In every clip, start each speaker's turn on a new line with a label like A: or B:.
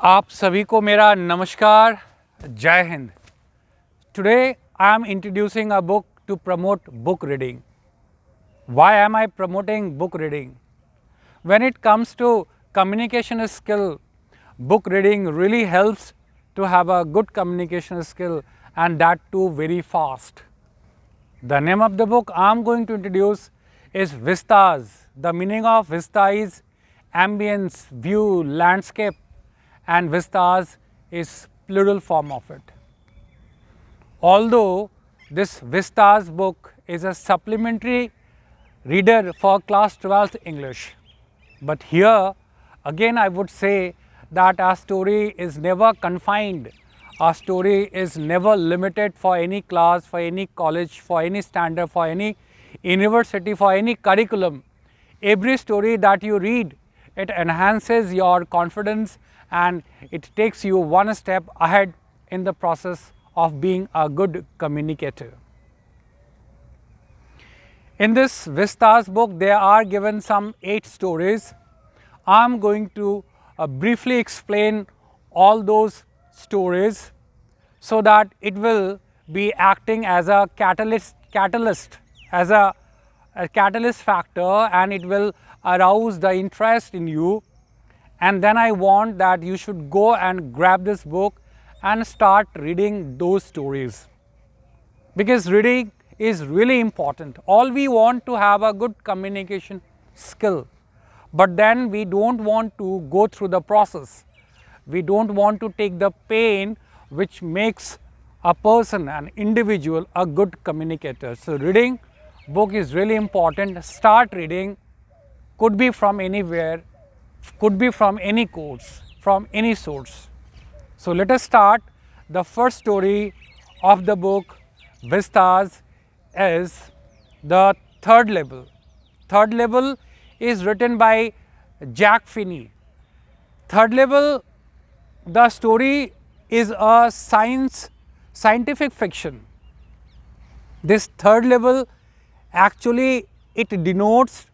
A: आप सभी को मेरा नमस्कार, जय Hind. Today I am introducing a book to promote book reading. Why am I promoting book reading? When it comes to communication skill, book reading really helps to have a good communication skill, and that too very fast. The name of the book I am going to introduce is Vistas. The meaning of Vista is ambience, view, landscape, and Vistas is plural form of it. Although this Vistas book is a supplementary reader for class 12th English, but here again I would say that our story is never confined. Our story is never limited for any class, for any college, for any standard, for any university, for any curriculum. Every story that you read, it enhances your confidence and it takes you one step ahead in the process of being a good communicator. In this Vistas book, there are given some 8 stories. I am going to briefly explain all those stories so that it will be acting as a catalyst as a catalyst factor, and it will arouse the interest in you. And then I want that you should go and grab this book and start reading those stories, because reading is really important. All we want to have a good communication skill, but then we don't want to go through the process. We don't want to take the pain which makes a person, an individual, a good communicator. So reading book is really important. Start reading, could be from anywhere, could be from any course, from any source. So let us start. The first story of the book Vistas is the third level. Third level is written by Jack Finney. Third level, the story is a scientific fiction. This third level actually it denotes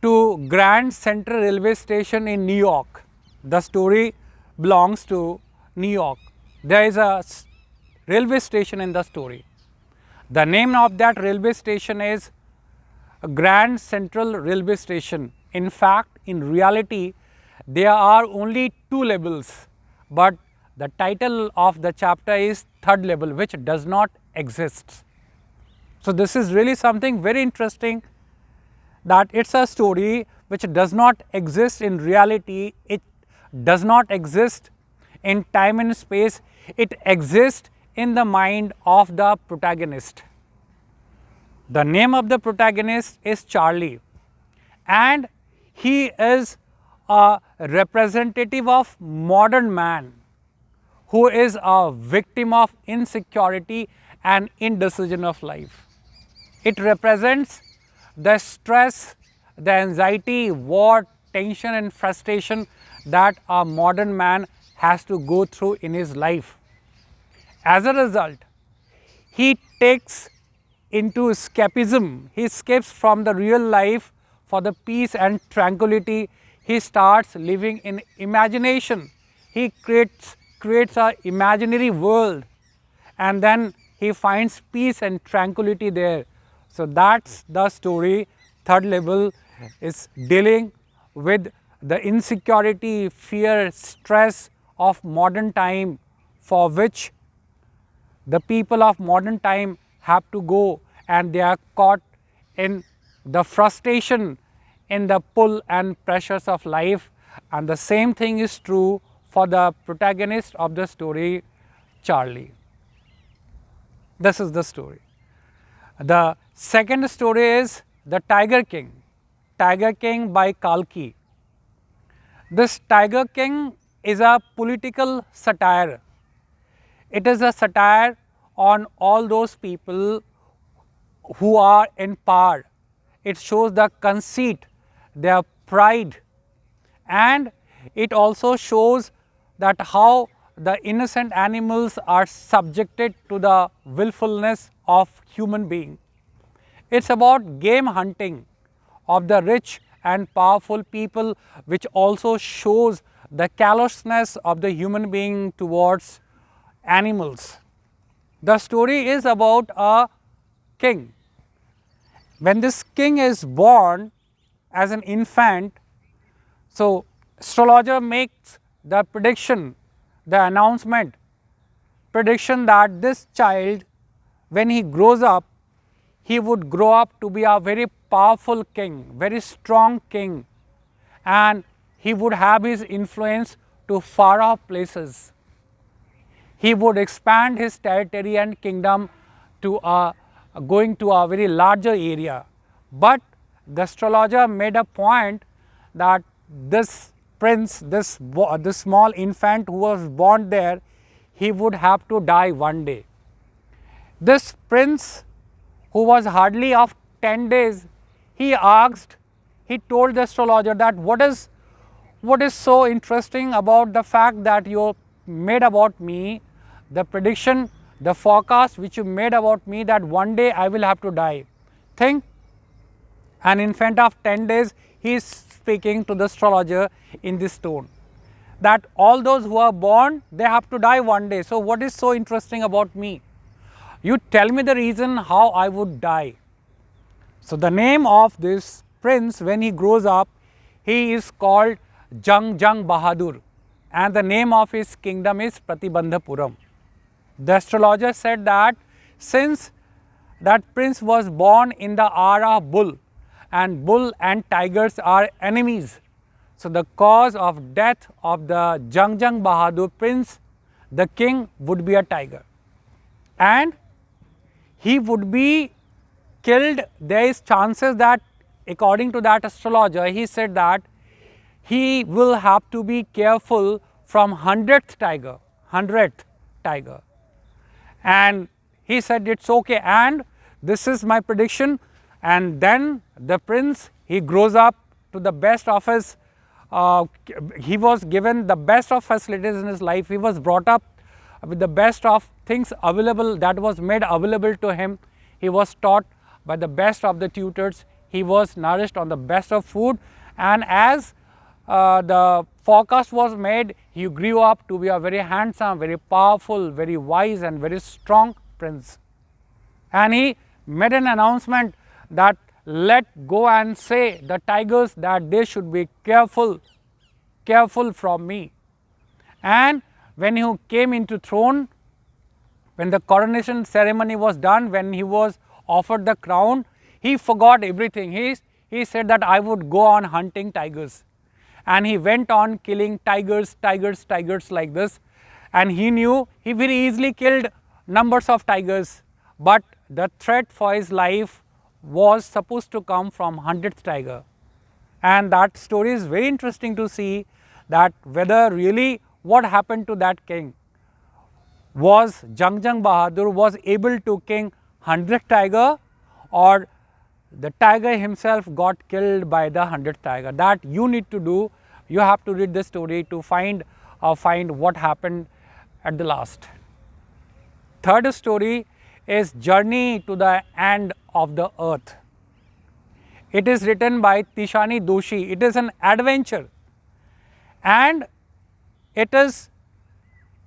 A: to Grand Central Railway Station in New York. The story belongs to New York. There is a railway station in the story. The name of that railway station is Grand Central Railway Station. In fact, in reality, there are only 2 levels, but the title of the chapter is third level, which does not exist. So this is really something very interesting, that it's a story which does not exist in reality. It does not exist in time and space. It exists in the mind of the protagonist. The name of the protagonist is Charlie, and he is a representative of modern man who is a victim of insecurity and indecision of life. It represents the stress, the anxiety, war, tension and frustration that a modern man has to go through in his life. As a result, he takes into escapism. He escapes from the real life for the peace and tranquility. He starts living in imagination. He creates an imaginary world, and then he finds peace and tranquility there. So that's the story. Third level is dealing with the insecurity, fear, stress of modern time, for which the people of modern time have to go, and they are caught in the frustration, in the pull and pressures of life. And the same thing is true for the protagonist of the story, Charlie. This is the story. The second story is The Tiger King. Tiger King by Kalki. This Tiger King is a political satire. It is a satire on all those people who are in power. It shows the conceit, their pride, and it also shows that how the innocent animals are subjected to the willfulness of human being. It's about game hunting of the rich and powerful people, which also shows the callousness of the human being towards animals. The story is about a king. When this king is born as an infant, so astrologer makes the prediction, the announcement, prediction that this child, when he grows up, he would grow up to be a very powerful king, very strong king, and he would have his influence to far off places. He would expand his territory and kingdom to going to a very larger area. But the astrologer made a point that this prince, this small infant who was born there, he would have to die one day. This prince, who was hardly of 10 days, he told the astrologer that what is so interesting about the fact that you made about me, the prediction, the forecast which you made about me that one day I will have to die. Think, an infant of 10 days, he is speaking to the astrologer in this tone, that all those who are born, they have to die one day. So what is so interesting about me? You tell me the reason how I would die. So the name of this prince, when he grows up, he is called Jung Bahadur, and the name of his kingdom is Pratibandhapuram. The astrologer said that since that prince was born in the hour of bull, and bull and tigers are enemies, so the cause of death of the Jung Bahadur prince, the king, would be a tiger, and he would be killed. There is chances that, according to that astrologer, he said that he will have to be careful from 100th tiger. And he said it's okay, and this is my prediction. And then the prince, he grows up to the best of his, he was given the best of facilities in his life. He was brought up with the best of things available, that was made available to him. He was taught by the best of the tutors. He was nourished on the best of food, and as the forecast was made, he grew up to be a very handsome, very powerful, very wise and very strong prince. And he made an announcement that let go and say the tigers that they should be careful from me. And when he came into throne, when the coronation ceremony was done, when he was offered the crown, he forgot everything. He said that I would go on hunting tigers. And he went on killing tigers like this. And he knew he very easily killed numbers of tigers. But the threat for his life was supposed to come from 100th tiger. And that story is very interesting to see, that whether really what happened to that king. Was Jung Bahadur was able to kill 100th tiger, or the tiger himself got killed by the 100th tiger? That you need to do. You have to read the story to find what happened at the last. Third story is Journey to the End of the Earth. It is written by Tishani Doshi. It is an adventure, and it is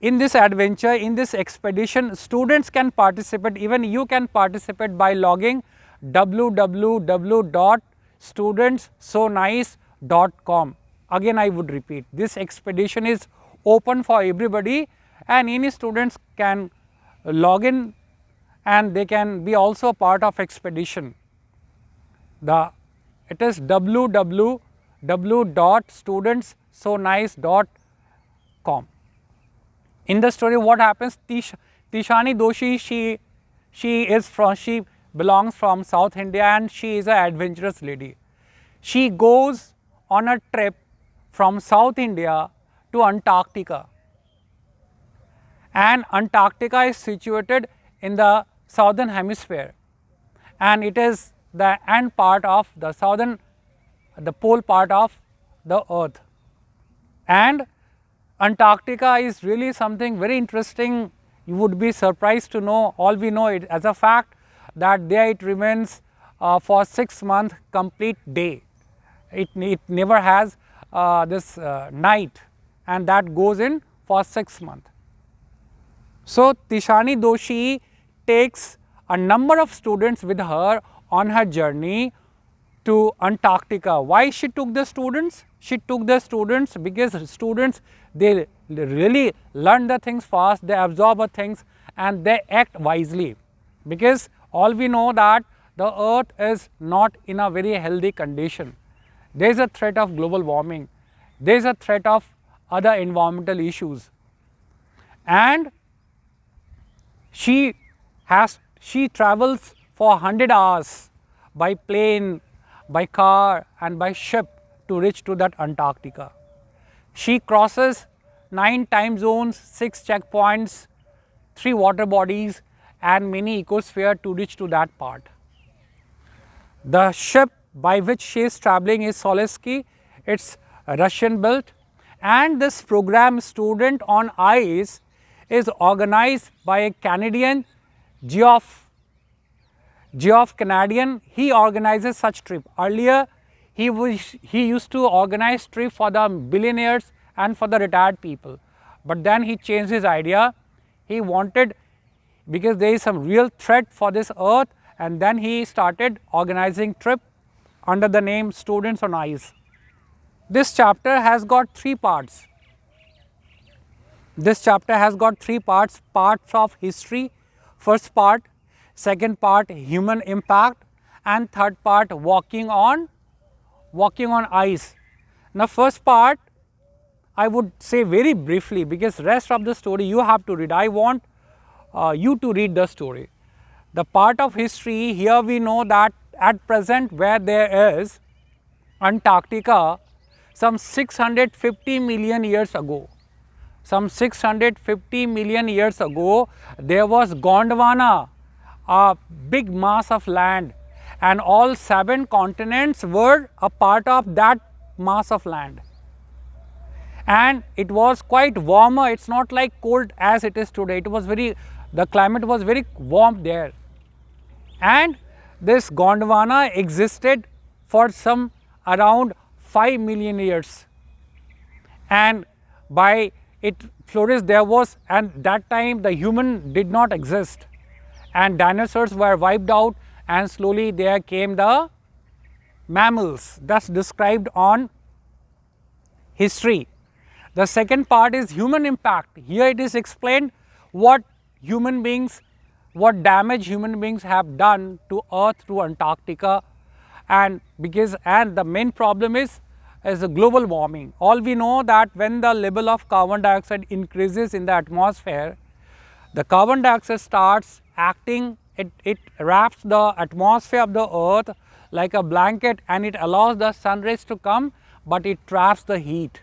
A: in this adventure, in this expedition, students can participate. Even you can participate by logging www.studentsonice.com. Again, I would repeat, this expedition is open for everybody, and any students can log in and they can be also part of expedition. It is www.studentsonice.com. In the story, what happens? Tishani Doshi, she belongs from South India, and she is an adventurous lady. She goes on a trip from South India to Antarctica, and Antarctica is situated in the southern hemisphere, and it is the end part of the pole part of the earth. And Antarctica is really something very interesting. You would be surprised to know, all we know it as a fact, that there it remains for 6 months complete day. It never has this night. and that goes in for 6 months. So Tishani Doshi takes a number of students with her on her journey to Antarctica. Why she took the students? She took the students because students, they really learn the things fast, they absorb the things and they act wisely, because all we know that the earth is not in a very healthy condition. There is a threat of global warming, there is a threat of other environmental issues, and she travels for 100 hours by plane, by car and by ship to reach to that Antarctica. She crosses 9 time zones, 6 checkpoints, 3 water bodies and many ecosphere to reach to that part. The ship by which she is traveling is Soleski, it's Russian built, and this program Student on Ice is organized by a Canadian, Geoff Canadian. He organizes such trip. Earlier he used to organize trip for the billionaires and for the retired people, but then he changed his idea. He wanted, because there is some real threat for this earth, and then he started organizing trip under the name Students on Ice. This chapter has got 3 parts. This chapter has got 3 parts: parts of history, first part, second part human impact, and third part walking on ice. Now first part I would say very briefly, because rest of the story you have to read. I want you to read the story. The part of history, here we know that at present where there is Antarctica, some 650 million years ago, there was Gondwana, a big mass of land, and all 7 continents were a part of that mass of land. And it was quite warmer, it's not like cold as it is today. It was the climate was very warm there. And this Gondwana existed for some around 5 million years. And by it flourished, there was, and that time the human did not exist, and dinosaurs were wiped out, and slowly there came the mammals. That's described on history. The second part is human impact. Here it is explained what damage human beings have done to earth, to Antarctica, and the main problem is the global warming. All we know that when the level of carbon dioxide increases in the atmosphere, the carbon dioxide starts acting, it wraps the atmosphere of the earth like a blanket, and it allows the sun rays to come, but it traps the heat.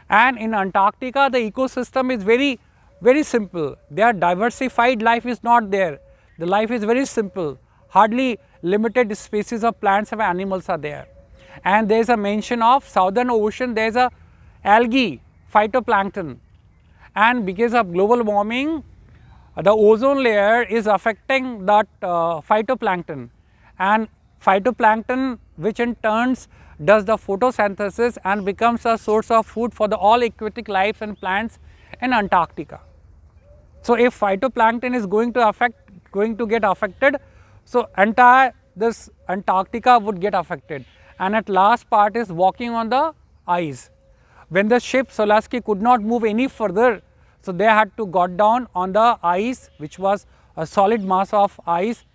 A: And in Antarctica the ecosystem is very, very simple. Their diversified life is not there. The life is very simple. Hardly limited species of plants and animals are there. And there is a mention of Southern Ocean, there is a algae, phytoplankton. And because of global warming, the ozone layer is affecting that phytoplankton. And phytoplankton, which in turns does the photosynthesis and becomes a source of food for all aquatic life and plants in Antarctica. So if phytoplankton is going to get affected, so entire this Antarctica would get affected. And at last part is walking on the ice. When the ship Soleski could not move any further, so they had to got down on the ice, which was a solid mass of ice.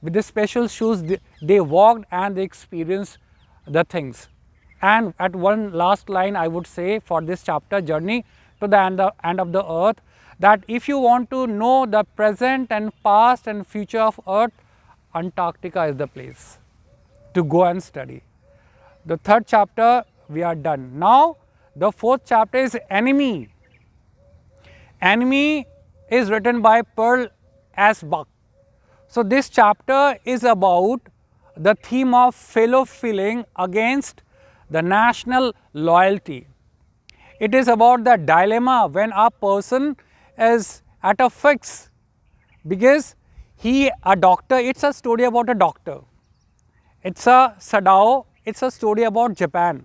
A: With the special shoes they walked and they experienced the things. And at one last line I would say for this chapter, Journey to the End of the Earth, that if you want to know the present and past and future of Earth, Antarctica is the place to go and study. The third chapter we are done. Now the fourth chapter is Enemy. Enemy is written by Pearl S. Buck. So this chapter is about the theme of fellow feeling against the national loyalty. It is about the dilemma when a person is at a fix, because a doctor, it's a story about a doctor. It's a Sadao, it's a story about Japan,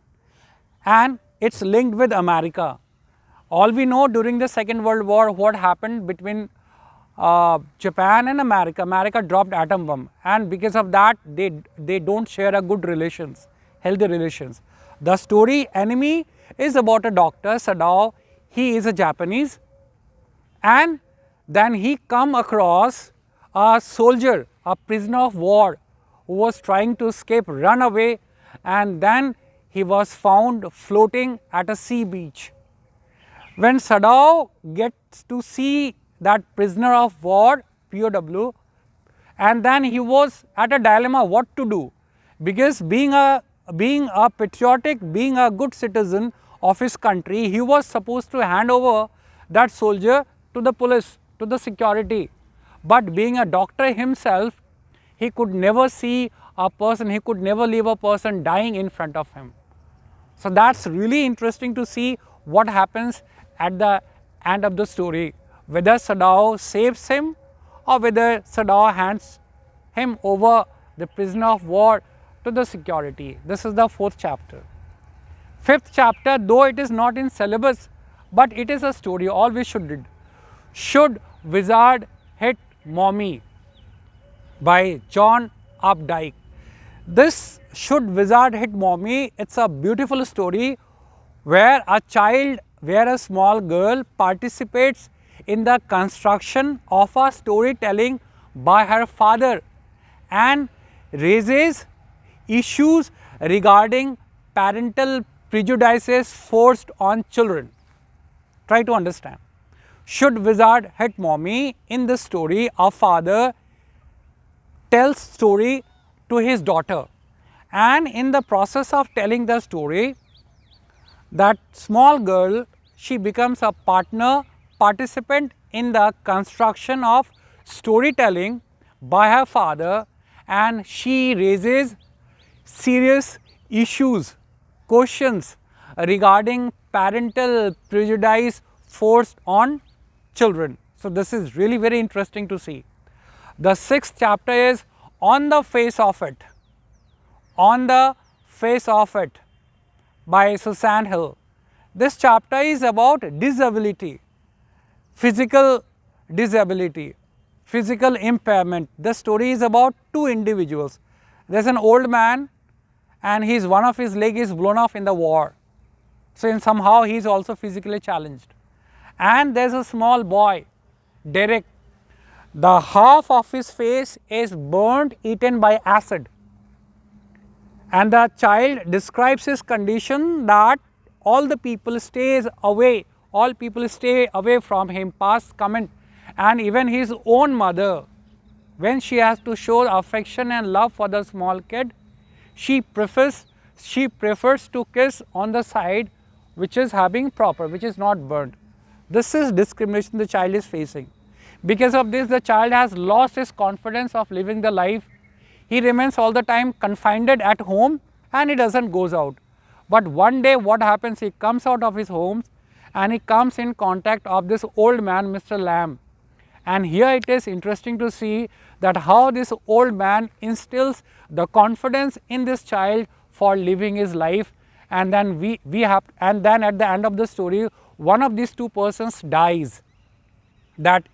A: and it's linked with America. All we know, during the Second World War, what happened between Japan and America. America dropped atom bomb, and because of that they don't share a good relations, healthy relations. The story Enemy is about a doctor, Sadao. He is a Japanese, and then he come across a soldier, a prisoner of war, who was trying to escape, run away, and then he was found floating at a sea beach. When Sadao gets to see that prisoner of war, POW, and then he was at a dilemma what to do, because being a patriotic, being a good citizen of his country, he was supposed to hand over that soldier to the police, to the security. But being a doctor himself, he could never see a person, he could never leave a person dying in front of him. So that's really interesting to see what happens at the end of the story, whether Sadao saves him or whether Sadao hands him over, the prisoner of war, to the security. This is the 4th chapter. 5th chapter, though it is not in syllabus, but it is a story all we should read. Should Wizard Hit Mommy by John Updike. This Should Wizard Hit Mommy, it's a beautiful story where a small girl participates in the construction of a storytelling by her father and raises issues regarding parental prejudices forced on children. Try to understand. Should Wizard Hit Mommy, in this story, a father tells story to his daughter, and in the process of telling the story, that small girl, she becomes a participant in the construction of storytelling by her father, and she raises serious issues, questions regarding parental prejudice forced on children. So this is really very interesting to see. The 6th chapter is On the Face of It. On the Face of It by Susan Hill. This chapter is about disability, physical disability, physical impairment. The story is about 2 individuals. There is an old man and one of his leg is blown off in the war. So somehow he is also physically challenged. And there is a small boy, Derek. The half of his face is burnt, eaten by acid. And the child describes his condition that all people stay away from him, past comment, and even his own mother, when she has to show affection and love for the small kid, she prefers to kiss on the side which is which is not burnt. This is discrimination the child is facing. Because of this, the child has lost his confidence of living the life. He remains all the time confined at home and he doesn't goes out. But one day what happens, he comes out of his home and he comes in contact of this old man, Mr. Lamb. And here it is interesting to see that how this old man instills the confidence in this child for living his life, and then at the end of the story, one of these 2 persons dies. That's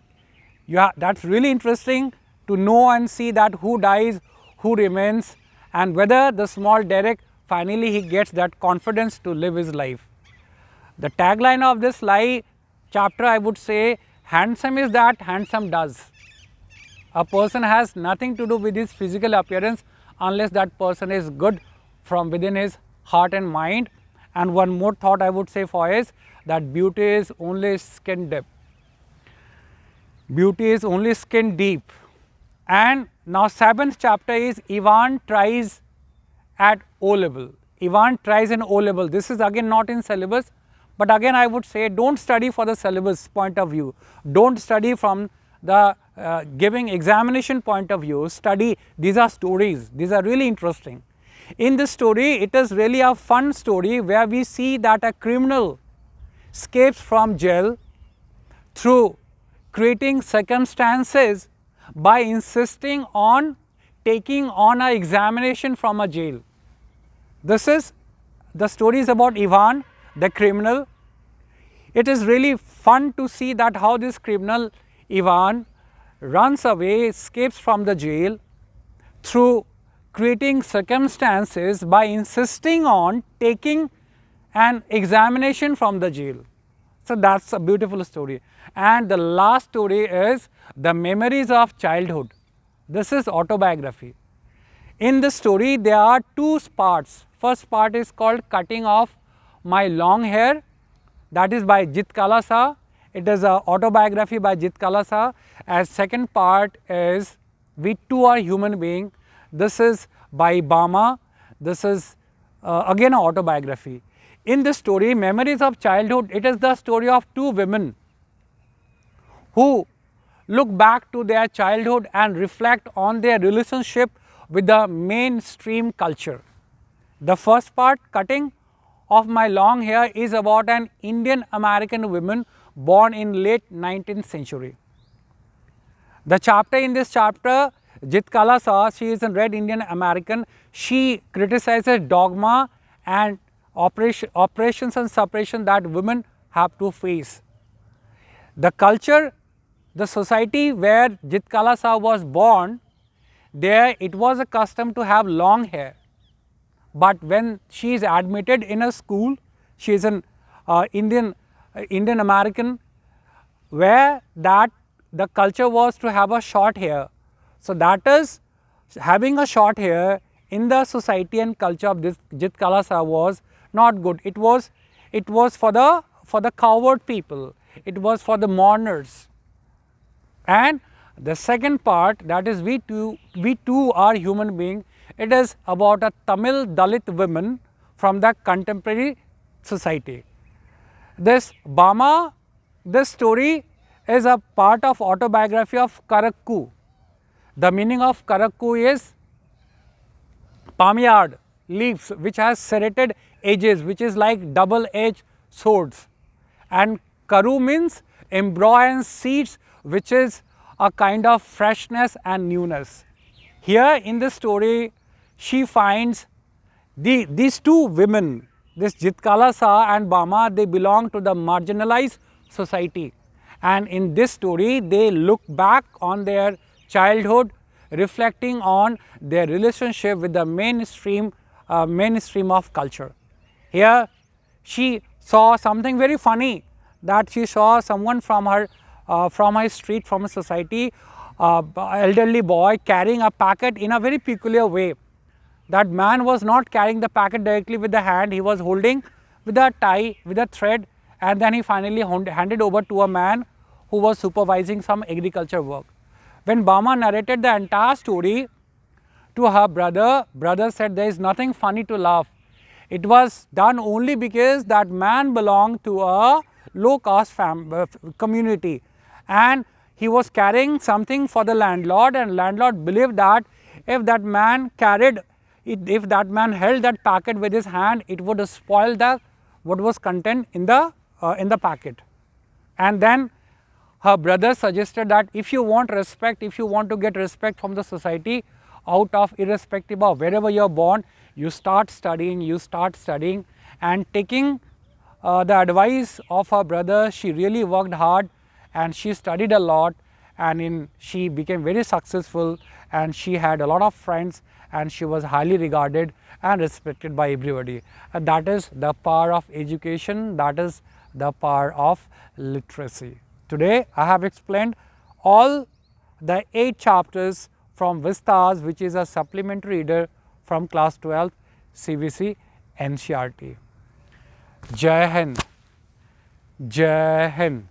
A: really interesting to know and see that who dies, who remains, and whether the small Derek finally he gets that confidence to live his life. The tagline of this chapter, I would say, handsome is that handsome does. A person has nothing to do with his physical appearance unless that person is good from within his heart and mind. And one more thought I would say for is that beauty is only skin deep. Beauty is only skin deep. And now 7th chapter is Ivan tries at O-level. Ivan tries in O-level. This is again not in syllabus, but again I would say don't study for the syllabus point of view. Don't study from the giving examination point of view. Study, these are stories, these are really interesting. In this story, it is really a fun story where we see that a criminal escapes from jail through creating circumstances by insisting on taking on an examination from a jail. The story is about Ivan, the criminal. It is really fun to see that how this criminal Ivan runs away, escapes from the jail through creating circumstances by insisting on taking an examination from the jail. So that's a beautiful story. And the last story is the memories of childhood. This is autobiography. In this story there are two parts. First part is called Cutting Off My Long Hair, that is by Jit Kalasa. It is an autobiography by Jit Kalasa. As second part is We Too Are Human Being. This is by Bama. This is again an autobiography. In this story, Memories of Childhood, it is the story of two women who look back to their childhood and reflect on their relationship with the mainstream culture. The first part, Cutting Off My Long Hair, is about an Indian American woman born in late 19th century. The chapter in this chapter, Jit Kalasa, she is a red Indian American. She criticizes dogma and oppressions and suppression that women have to face. The culture, the society where Jit Kalasa was born, there it was a custom to have long hair. But when she is admitted in a school, she is an Indian American, where that the culture was to have a short hair. So that is, having a short hair in the society and culture of this Jit Kalasa was not good. It was for the coward people. It was for the mourners. And the second part, that is we too are human being. It is about a Tamil Dalit woman from the contemporary society. This Bama, this story is a part of autobiography of Karakku. The meaning of Karakku is palmyard leaves which has serrated edges, which is like double-edged swords. And Karu means embroiled seeds, which is a kind of freshness and newness. Here in this story, she finds these two women, this Jit Kalasa and Bama, they belong to the marginalized society. And in this story, they look back on their childhood, reflecting on their relationship with the mainstream of culture. Here, she saw something very funny, that she saw someone from her street, from a society, elderly boy carrying a packet in a very peculiar way. That man was not carrying the packet directly with the hand, he was holding with a tie, with a thread, and then he finally handed over to a man who was supervising some agriculture work. When Bama narrated the entire story to her brother, brother said there is nothing funny to laugh. It was done only because that man belonged to a low caste community, and he was carrying something for the landlord, and landlord believed that if that man held that packet with his hand, it would spoil what was content in the packet. And then her brother suggested that if you want respect, if you want to get respect from the society, out of irrespective of wherever you are born, you start studying, and taking the advice of her brother, she really worked hard and she studied a lot, and she became very successful, and she had a lot of friends, and she was highly regarded and respected by everybody. And that is the power of education, that is the power of literacy. Today I have explained all the 8 chapters from Vistas, which is a supplementary reader from class 12 CBC NCERT. Jai Hind. Jai Hind.